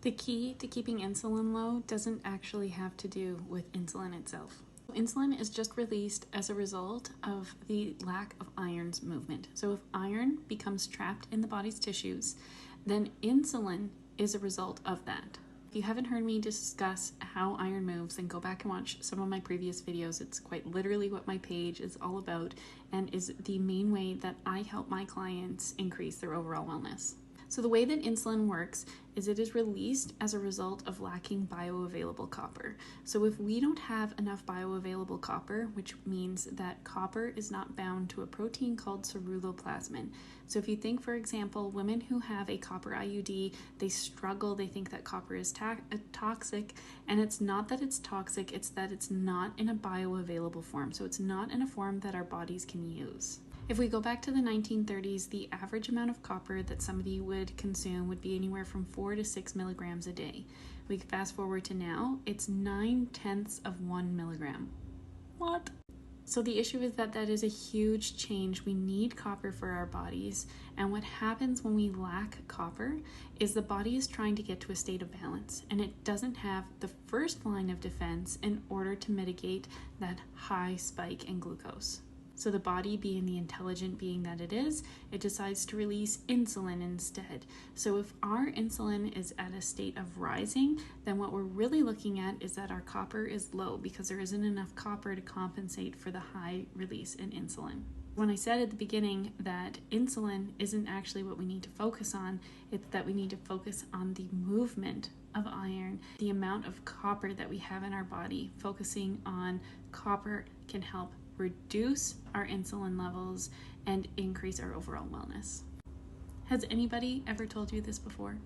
The key to keeping insulin low doesn't actually have to do with insulin itself. Insulin is just released as a result of the lack of iron's movement. So if iron becomes trapped in the body's tissues, then insulin is a result of that. If you haven't heard me discuss how iron moves, then go back and watch some of my previous videos. It's quite literally what my page is all about and is the main way that I help my clients increase their overall wellness. So the way that insulin works is it is released as a result of lacking bioavailable copper. So if we don't have enough bioavailable copper, which means that copper is not bound to a protein called ceruloplasmin. So if you think, for example, women who have a copper IUD, they struggle, they think that copper is toxic, and it's not that it's toxic, it's that it's not in a bioavailable form. So it's not in a form that our bodies can use. If we go back to the 1930s, the average amount of copper that somebody would consume would be anywhere from 4 to 6 milligrams a day. We fast forward to now, it's 9/10 of 1 milligram. What? So the issue is that that is a huge change. We need copper for our bodies, and what happens when we lack copper is the body is trying to get to a state of balance, and it doesn't have the first line of defense in order to mitigate that high spike in glucose. So the body, being the intelligent being that it is, it decides to release insulin instead. So if our insulin is at a state of rising, then what we're really looking at is that our copper is low because there isn't enough copper to compensate for the high release in insulin. When I said at the beginning that insulin isn't actually what we need to focus on, it's that we need to focus on the movement of iron, the amount of copper that we have in our body. Focusing on copper can help reduce our insulin levels and increase our overall wellness. Has anybody ever told you this before?